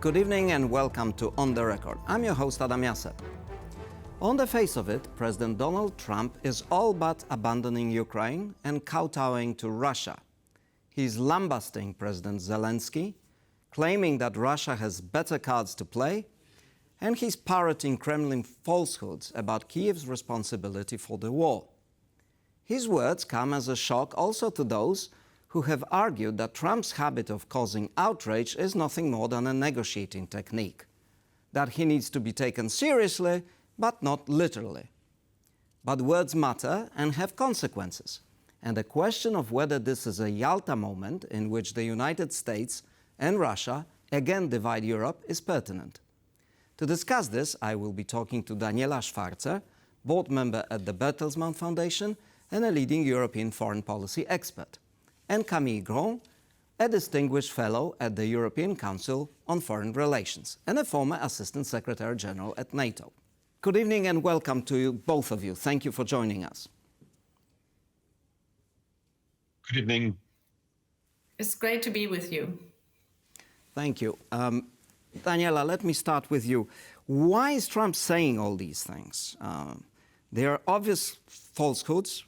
Good evening and welcome to On the Record. I'm your host, Adam Jasser. On the face of it, President Donald Trump is all but abandoning Ukraine and kowtowing to Russia. He's lambasting President Zelenskyy, claiming that Russia has better cards to play, and he's parroting Kremlin falsehoods about Kyiv's responsibility for the war. His words come as a shock also to those who have argued that Trump's habit of causing outrage is nothing more than a negotiating technique, that he needs to be taken seriously, but not literally. But words matter and have consequences, and the question of whether this is a Yalta moment in which the United States and Russia again divide Europe is pertinent. To discuss this, I will be talking to Daniela Schwarzer, board member at the Bertelsmann Foundation and a leading European foreign policy expert, and Camille Grand, a distinguished fellow at the European Council on Foreign Relations and a former Assistant Secretary General at NATO. Good evening and welcome to you, both of you. Thank you for joining us. Good evening. It's great to be with you. Thank you. Daniela, let me start with you. Why is Trump saying all these things? They are obvious falsehoods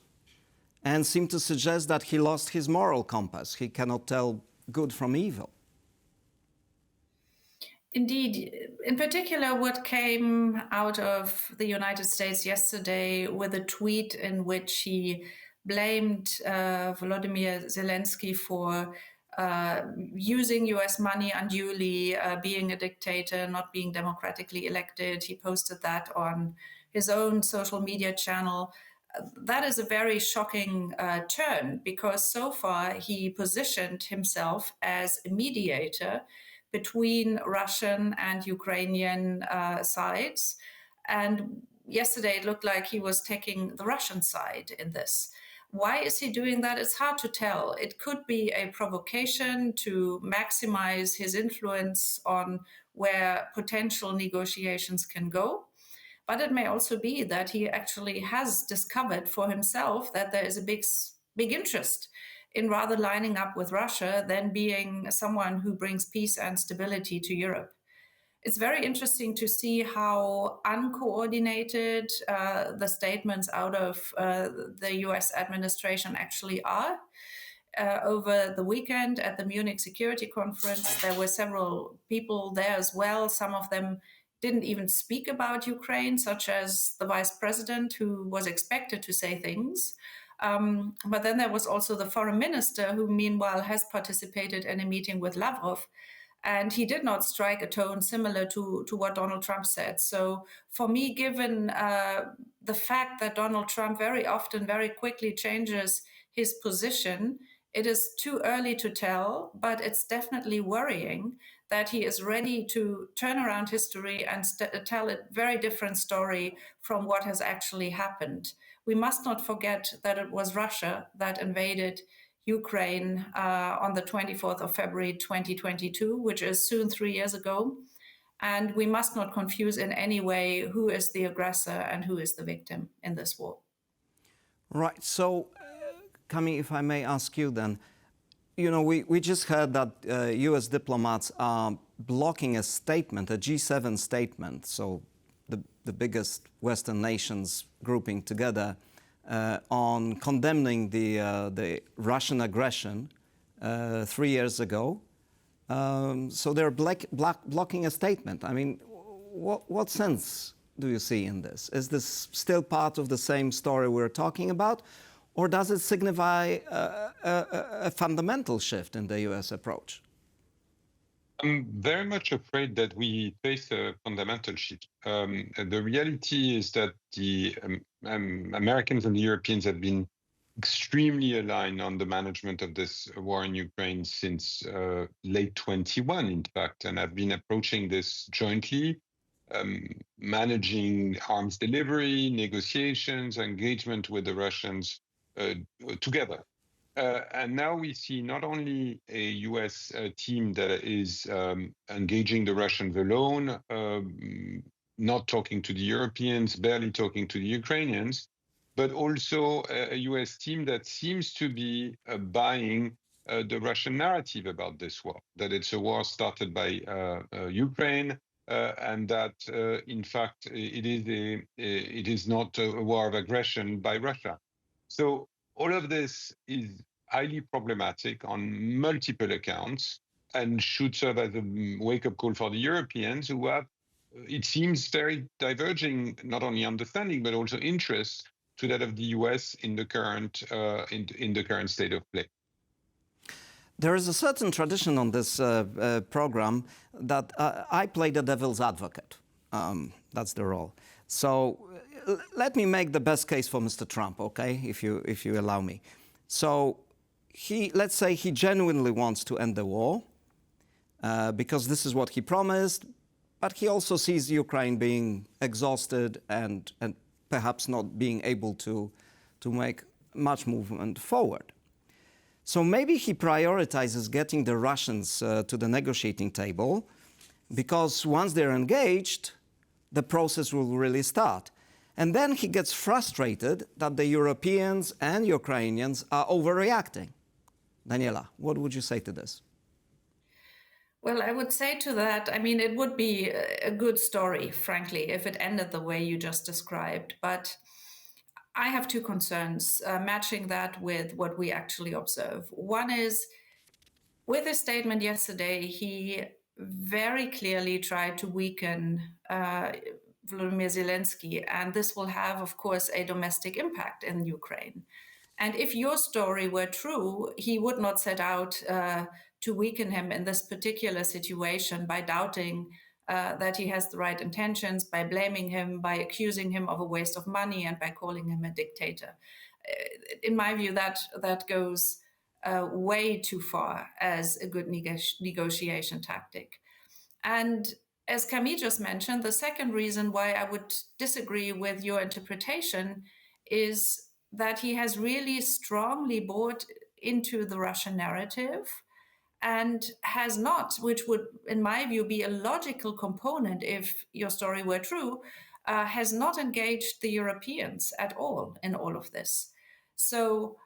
and seem to suggest that he lost his moral compass. He cannot tell good from evil. Indeed. In particular, what came out of the United States yesterday with a tweet in which he blamed Volodymyr Zelenskyy for using US money unduly, being a dictator, not being democratically elected. He posted that on his own social media channel. That is a very shocking turn, because so far he positioned himself as a mediator between Russian and Ukrainian sides. And yesterday it looked like he was taking the Russian side in this. Why is he doing that? It's hard to tell. It could be a provocation to maximize his influence on where potential negotiations can go. But it may also be that he actually has discovered for himself that there is a big interest in rather lining up with Russia than being someone who brings peace and stability to Europe. It's very interesting to see how uncoordinated the statements out of the US administration actually are. Over the weekend at the Munich Security Conference, there were several people there as well. Some of them didn't even speak about Ukraine, such as the vice president, who was expected to say things. But then there was also the foreign minister, who meanwhile has participated in a meeting with Lavrov, and he did not strike a tone similar to what Donald Trump said. So for me, given the fact that Donald Trump very often, very quickly changes his position, it is too early to tell, but it's definitely worrying that he is ready to turn around history and tell a very different story from what has actually happened. We must not forget that it was Russia that invaded Ukraine on the 24th of February 2022, which is soon 3 years ago. And we must not confuse in any way who is the aggressor and who is the victim in this war. Right. So, Camille, if I may ask you then, you know, we just heard that US diplomats are blocking a statement, a G7 statement, so the biggest Western nations grouping together on condemning the Russian aggression 3 years ago. So they're blocking a statement. I mean, what sense do you see in this? Is this still part of the same story we're talking about? Or does it signify a fundamental shift in the US approach? I'm very much afraid that we face a fundamental shift. The reality is that the Americans and the Europeans have been extremely aligned on the management of this war in Ukraine since late 21, in fact, and have been approaching this jointly, managing arms delivery, negotiations, engagement with the Russians together. And now we see not only a US team that is engaging the Russians alone, not talking to the Europeans, barely talking to the Ukrainians, but also a US team that seems to be buying the Russian narrative about this war, that it's a war started by Ukraine, and that in fact it is not a war of aggression by Russia. So all of this is highly problematic on multiple accounts and should serve as a wake-up call for the Europeans, who have, it seems, very diverging not only understanding but also interests to that of the US in the current in the current state of play. There is a certain tradition on this program that I play the devil's advocate. That's the role. So let me make the best case for Mr. Trump, okay, if you allow me. So let's say he genuinely wants to end the war because this is what he promised, but he also sees Ukraine being exhausted and perhaps not being able to make much movement forward. So maybe he prioritizes getting the Russians to the negotiating table, because once they're engaged, the process will really start. And then he gets frustrated that the Europeans and Ukrainians are overreacting. Daniela, what would you say to this? Well, I would say to that, I mean, it would be a good story, frankly, if it ended the way you just described. But I have two concerns, matching that with what we actually observe. One is, with his statement yesterday, he very clearly tried to weaken Volodymyr Zelenskyy, and this will have, of course, a domestic impact in Ukraine. And if your story were true, he would not set out to weaken him in this particular situation by doubting that he has the right intentions, by blaming him, by accusing him of a waste of money, and by calling him a dictator. In my view, that goes way too far as a good negotiation tactic. And as Camille just mentioned, the second reason why I would disagree with your interpretation is that he has really strongly bought into the Russian narrative and has not, which would, in my view, be a logical component if your story were true, has not engaged the Europeans at all in all of this. So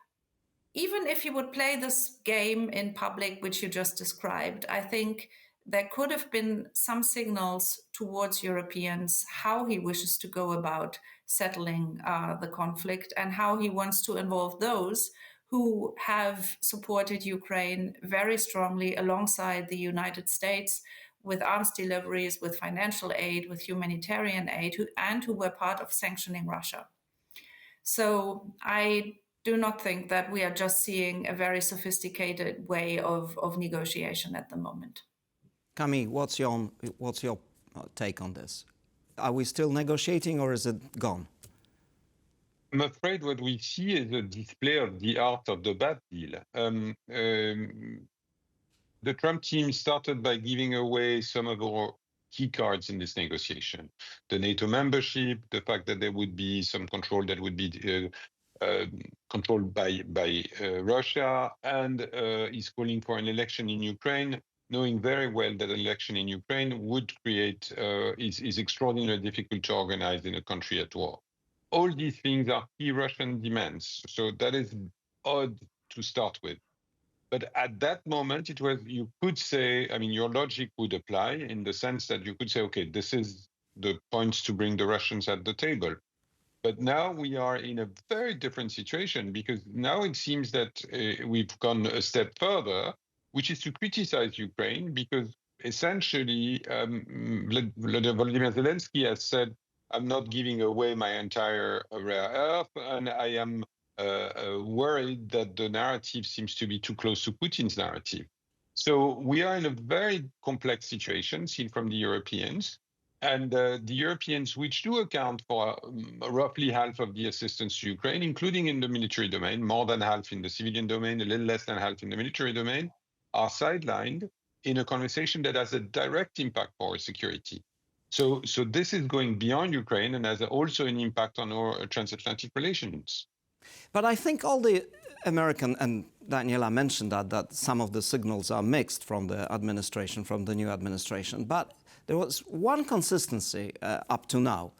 even if you would play this game in public, which you just described, I think there could have been some signals towards Europeans how he wishes to go about settling the conflict and how he wants to involve those who have supported Ukraine very strongly alongside the United States with arms deliveries, with financial aid, with humanitarian aid, and who were part of sanctioning Russia. So I do not think that we are just seeing a very sophisticated way of negotiation at the moment. Camille, what's your take on this? Are we still negotiating, or is it gone? I'm afraid what we see is a display of the art of the bad deal. The Trump team started by giving away some of our key cards in this negotiation. The NATO membership, the fact that there would be some control that would be controlled by Russia, and is calling for an election in Ukraine, knowing very well that an election in Ukraine would create, is extraordinarily difficult to organize in a country at war. All these things are key Russian demands. So that is odd to start with. But at that moment, it was, you could say, I mean, your logic would apply in the sense that you could say, okay, this is the points to bring the Russians at the table. But now we are in a very different situation, because now it seems that we've gone a step further, which is to criticize Ukraine, because essentially Volodymyr Zelenskyy has said, I'm not giving away my entire rare earth, and I am worried that the narrative seems to be too close to Putin's narrative. So we are in a very complex situation seen from the Europeans. And the Europeans, which do account for roughly half of the assistance to Ukraine, including in the military domain, more than half in the civilian domain, a little less than half in the military domain, are sidelined in a conversation that has a direct impact for our security. So this is going beyond Ukraine and has also an impact on our transatlantic relations. But I think all the American, and Daniela mentioned that some of the signals are mixed from the administration, from the new administration. But there was one consistency up to now.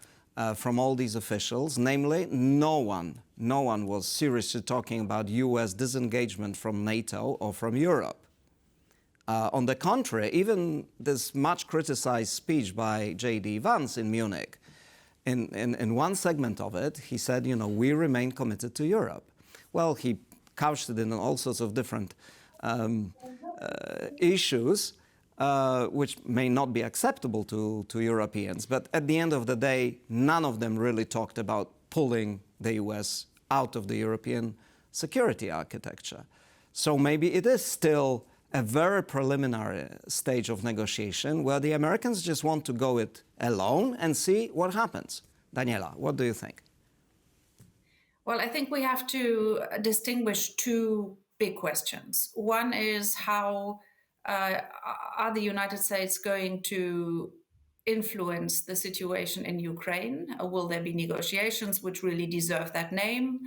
from all these officials. Namely, no one was seriously talking about US disengagement from NATO or from Europe. On the contrary, even this much criticized speech by J.D. Vance in Munich, in one segment of it, he said, we remain committed to Europe. Well, he couched it in all sorts of different issues, which may not be acceptable to Europeans. But at the end of the day, none of them really talked about pulling the US out of the European security architecture. So maybe it is still a very preliminary stage of negotiation where the Americans just want to go it alone and see what happens. Daniela, what do you think? Well, I think we have to distinguish two big questions. One is how are the United States going to influence the situation in Ukraine? Will there be negotiations which really deserve that name?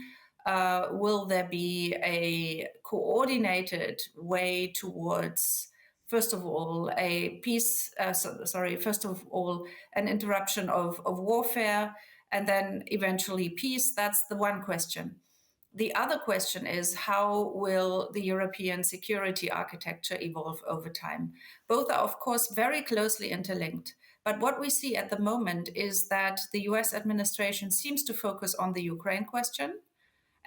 Will there be a coordinated way towards, first of all, a peace, first of all, an interruption of warfare, and then eventually peace? That's the one question. The other question is, how will the European security architecture evolve over time? Both are, of course, very closely interlinked. But what we see at the moment is that the US administration seems to focus on the Ukraine question.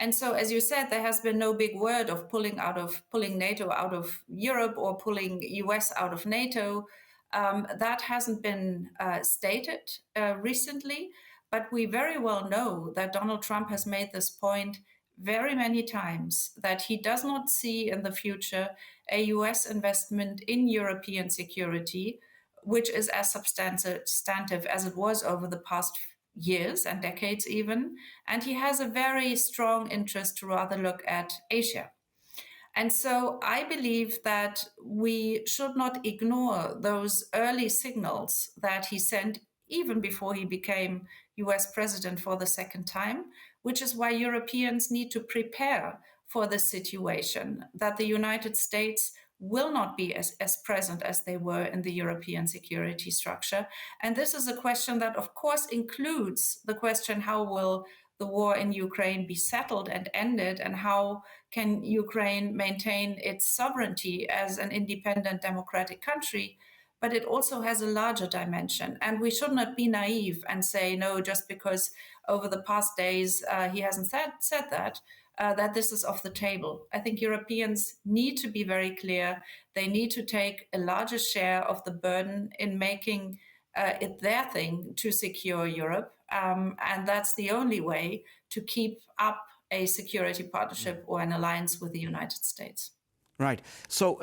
And so, as you said, there has been no big word of pulling NATO out of Europe or pulling US out of NATO. That hasn't been stated recently, but we very well know that Donald Trump has made this point very many times, that he does not see in the future a US investment in European security, which is as substantive as it was over the past years and decades even. And he has a very strong interest to rather look at Asia. And so I believe that we should not ignore those early signals that he sent even before he became US president for the second time, which is why Europeans need to prepare for the situation that the United States will not be as present as they were in the European security structure. And this is a question that, of course, includes the question, how will the war in Ukraine be settled and ended, and how can Ukraine maintain its sovereignty as an independent democratic country? But it also has a larger dimension. And we should not be naive and say, no, just because over the past days he hasn't said that, that this is off the table. I think Europeans need to be very clear. They need to take a larger share of the burden in making it their thing to secure Europe. And that's the only way to keep up a security partnership or an alliance with the United States. Right. So,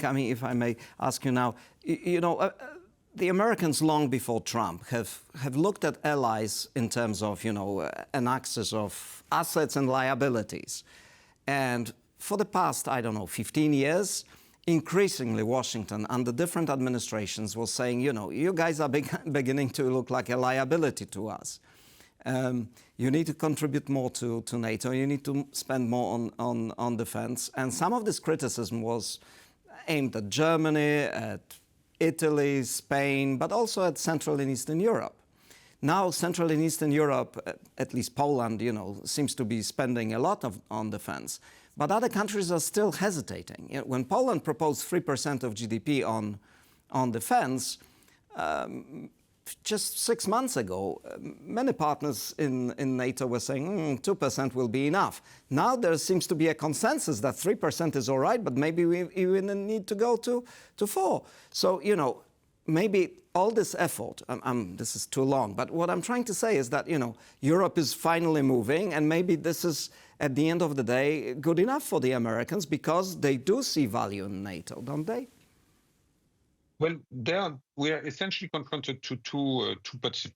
Camille, if I may ask you now, the Americans long before Trump have looked at allies in terms of, an axis of assets and liabilities. And for the past, 15 years, increasingly Washington under different administrations was saying, you guys are beginning to look like a liability to us. You need to contribute more to NATO. You need to spend more on defense. And some of this criticism was aimed at Germany, at Italy, Spain, but also at Central and Eastern Europe. Now, Central and Eastern Europe, at least Poland, seems to be spending a lot on defense. But other countries are still hesitating. When Poland proposed 3% of GDP on defense, just 6 months ago, many partners in NATO were saying 2% will be enough. Now there seems to be a consensus that 3% is all right, but maybe we even need to go to 4%. So, maybe all this effort, this is too long, but what I'm trying to say is that, Europe is finally moving, and maybe this is, at the end of the day, good enough for the Americans because they do see value in NATO, don't they? Well, we are essentially confronted to two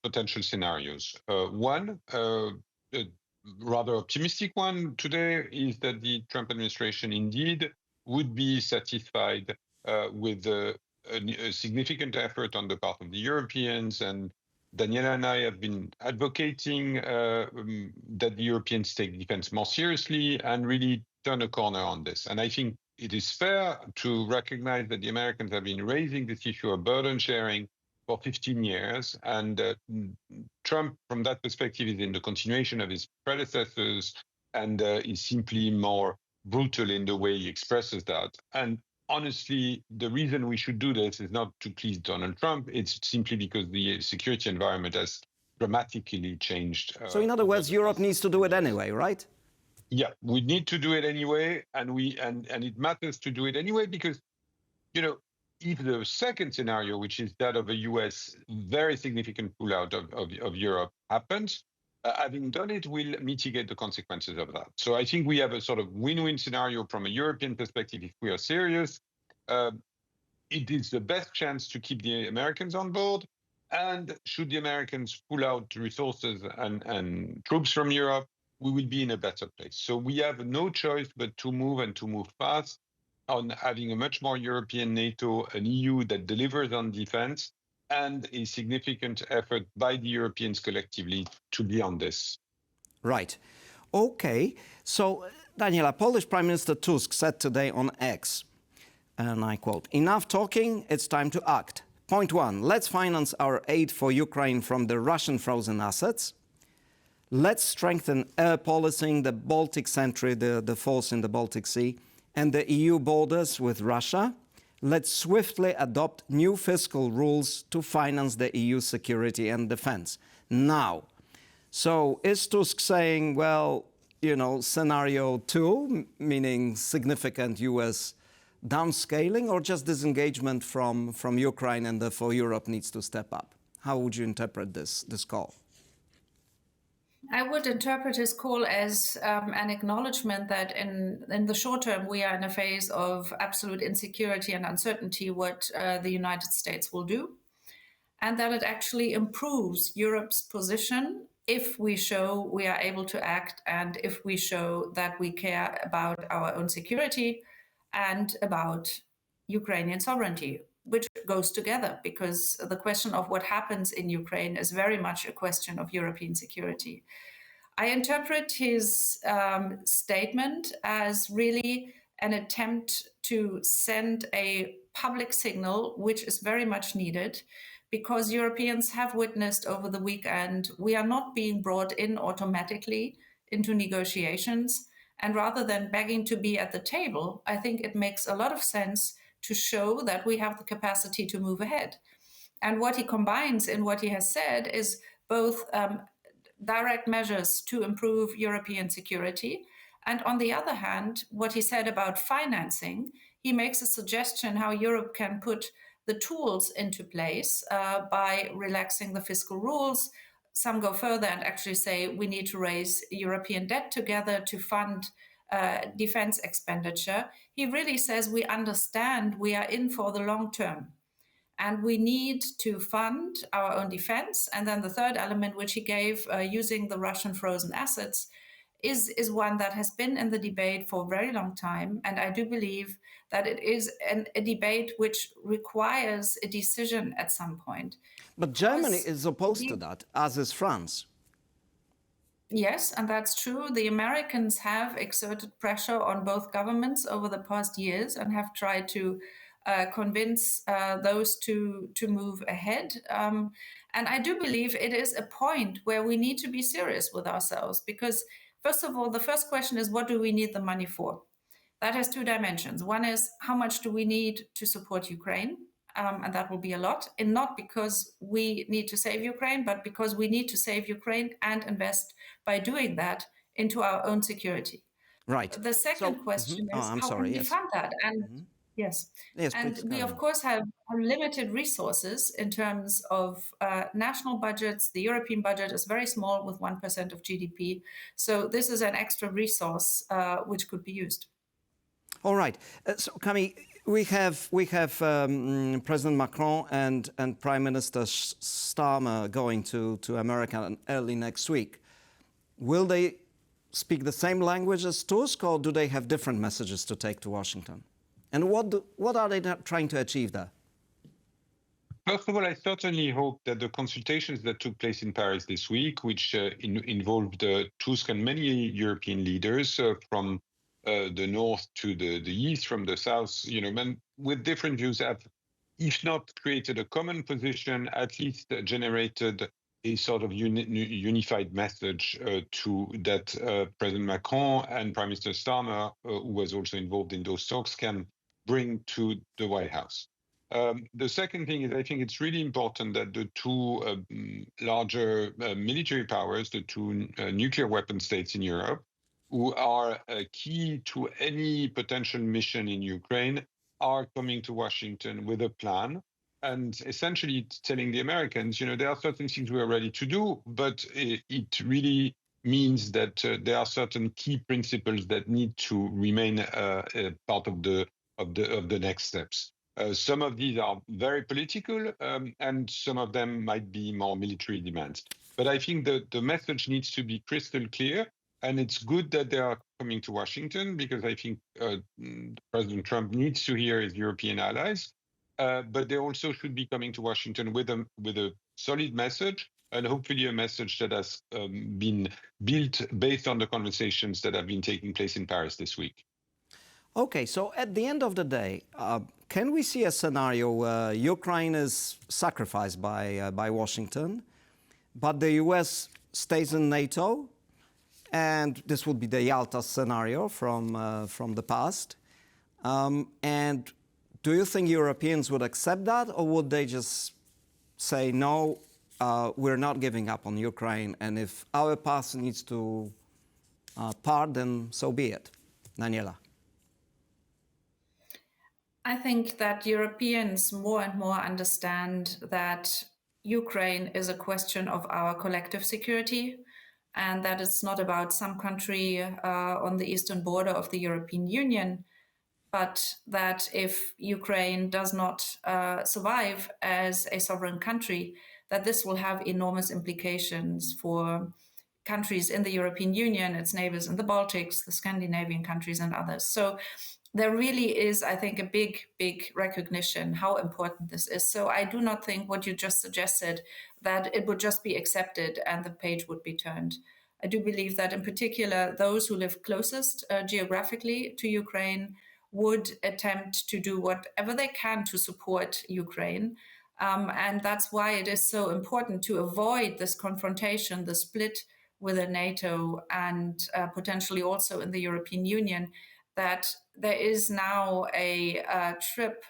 potential scenarios. One, a rather optimistic one today, is that the Trump administration indeed would be satisfied with a significant effort on the part of the Europeans. And Daniela and I have been advocating that the Europeans take defense more seriously and really turn a corner on this. And I think it is fair to recognize that the Americans have been raising this issue of burden sharing for 15 years. And Trump, from that perspective, is in the continuation of his predecessors and is simply more brutal in the way he expresses that. And honestly, the reason we should do this is not to please Donald Trump. It's simply because the security environment has dramatically changed. So in other words, Europe needs to do it anyway, right? Yeah, we need to do it anyway, and it matters to do it anyway because, if the second scenario, which is that of a US very significant pullout of Europe, happens, having done it will mitigate the consequences of that. So I think we have a sort of win-win scenario from a European perspective if we are serious. It is the best chance to keep the Americans on board. And should the Americans pull out resources and troops from Europe, we will be in a better place. So we have no choice but to move and to move fast on having a much more European NATO, an EU that delivers on defense, and a significant effort by the Europeans collectively to be on this. Right. Okay. So, Daniela, Polish Prime Minister Tusk said today on X, and I quote, "Enough talking, it's time to act. Point one, let's finance our aid for Ukraine from the Russian frozen assets. Let's strengthen air policing, the Baltic Sentry, the force in the Baltic Sea, and the EU borders with Russia. Let's swiftly adopt new fiscal rules to finance the EU security and defense now." So is Tusk saying, well, scenario two, meaning significant US downscaling, or just disengagement from Ukraine and therefore Europe needs to step up? How would you interpret this call? I would interpret his call as an acknowledgement that in the short term, we are in a phase of absolute insecurity and uncertainty what the United States will do, and that it actually improves Europe's position if we show we are able to act and if we show that we care about our own security and about Ukrainian sovereignty, which goes together because the question of what happens in Ukraine is very much a question of European security. I interpret his statement as really an attempt to send a public signal, which is very much needed, because Europeans have witnessed over the weekend we are not being brought in automatically into negotiations. And rather than begging to be at the table, I think it makes a lot of sense to show that we have the capacity to move ahead. And what he combines in what he has said is both direct measures to improve European security. And on the other hand, what he said about financing, he makes a suggestion how Europe can put the tools into place by relaxing the fiscal rules. Some go further and actually say we need to raise European debt together to fund defense expenditure. He really says we understand we are in for the long term and we need to fund our own defense. And then the third element, which he gave using the Russian frozen assets, is one that has been in the debate for a very long time. And I do believe that it is a debate which requires a decision at some point. But Germany is opposed to that, as is France. Yes, and that's true. The Americans have exerted pressure on both governments over the past years and have tried to convince those to move ahead. And I do believe it is a point where we need to be serious with ourselves because, first of all, the first question is, what do we need the money for? That has two dimensions. One is, how much do we need to support Ukraine? And that will be a lot. And not because we need to save Ukraine, but because we need to save Ukraine and invest by doing that into our own security. Right. The second question is, how can we fund that? And yes, and we, of course, have limited resources in terms of national budgets. The European budget is very small with 1% of GDP. So this is an extra resource which could be used. All right. So, Camille, we have President Macron and Prime Minister Starmer going to America early next week. Will they speak the same language as Tusk, or do they have different messages to take to Washington? And what are they trying to achieve there? First of all, I certainly hope that the consultations that took place in Paris this week, which involved Tusk and many European leaders from the north to the east, from the south, men with different views, have if not created a common position, at least generated a sort of unified message that President Macron and Prime Minister Starmer, who was also involved in those talks, can bring to the White House. The second thing is, I think it's really important that the two larger military powers, the two nuclear weapon states in Europe, who are key to any potential mission in Ukraine, are coming to Washington with a plan and essentially telling the Americans, there are certain things we are ready to do, but it really means that there are certain key principles that need to remain part of the next steps. Some of these are very political, and some of them might be more military demands. But I think the message needs to be crystal clear, and it's good that they are coming to Washington, because I think President Trump needs to hear his European allies, but they also should be coming to Washington with a solid message, and hopefully a message that has been built based on the conversations that have been taking place in Paris this week. Okay, so at the end of the day, can we see a scenario where Ukraine is sacrificed by Washington, but the US stays in NATO, and this would be the Yalta scenario from the past? And do you think Europeans would accept that, or would they just say, no, we're not giving up on Ukraine, and if our path needs to part, then so be it? Daniela. I think that Europeans more and more understand that Ukraine is a question of our collective security, and that it's not about some country on the eastern border of the European Union, but that if Ukraine does not survive as a sovereign country, that this will have enormous implications for countries in the European Union, its neighbors in the Baltics, the Scandinavian countries, and others. So there really is, I think, a big recognition how important this is. So I do not think what you just suggested, that it would just be accepted and the page would be turned. I do believe that in particular, those who live closest geographically to Ukraine would attempt to do whatever they can to support Ukraine. And that's why it is so important to avoid this confrontation, the split within NATO and potentially also in the European Union, that there is now a trip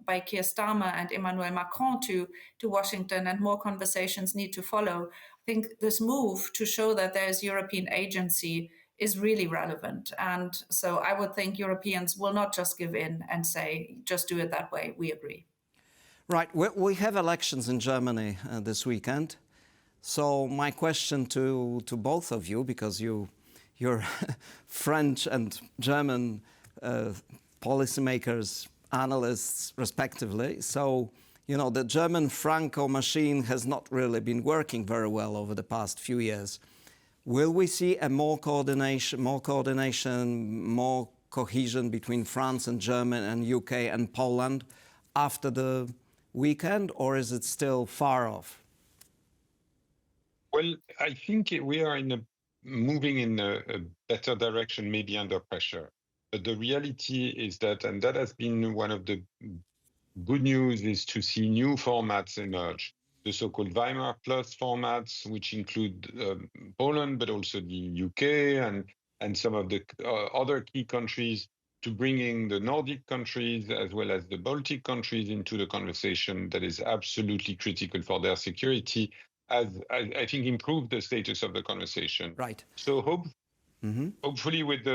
by Keir Starmer and Emmanuel Macron to Washington, and more conversations need to follow. I think this move to show that there is European agency is really relevant. And so I would think Europeans will not just give in and say, just do it that way. We agree. Right. We have elections in Germany this weekend. So my question to both of you, because you're French and German policymakers, analysts, respectively. So, the German Franco machine has not really been working very well over the past few years. Will we see a more coordination, more cohesion between France and Germany and UK and Poland after the weekend, or is it still far off? Well, I think we are moving in a better direction, maybe under pressure. But the reality is that, and that has been one of the good news, is to see new formats emerge. The so-called Weimar Plus formats, which include Poland, but also the UK and some of the other key countries, to bringing the Nordic countries as well as the Baltic countries into the conversation that is absolutely critical for their security, as I think improve the status of the conversation. Right. So hopefully with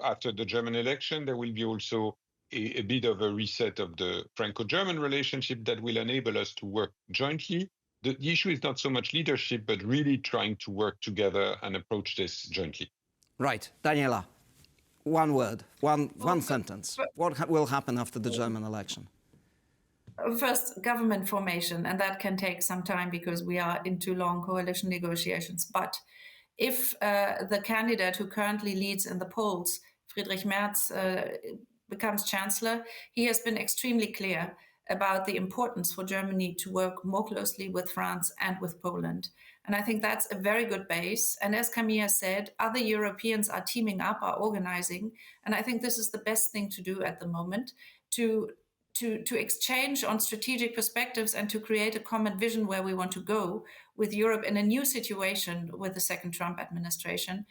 after the German election, there will be also a bit of a reset of the Franco-German relationship that will enable us to work jointly. The issue is not so much leadership, but really trying to work together and approach this jointly. Right. Daniela, one word, one sentence. What will happen after the German election? First, government formation, and that can take some time because we are into long coalition negotiations. But if the candidate who currently leads in the polls, Friedrich Merz, becomes chancellor, he has been extremely clear about the importance for Germany to work more closely with France and with Poland. And I think that's a very good base. And as Camille said, other Europeans are teaming up, are organizing. And I think this is the best thing to do at the moment, to to exchange on strategic perspectives and to create a common vision where we want to go with Europe in a new situation with the second Trump administration.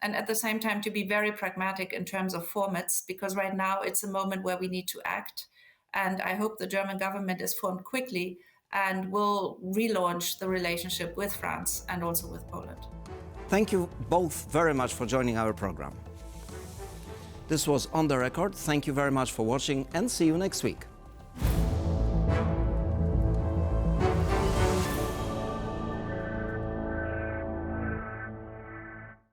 And at the same time, to be very pragmatic in terms of formats, because right now it's a moment where we need to act. And I hope the German government is formed quickly and will relaunch the relationship with France and also with Poland. Thank you both very much for joining our program. This was On the Record. Thank you very much for watching and see you next week.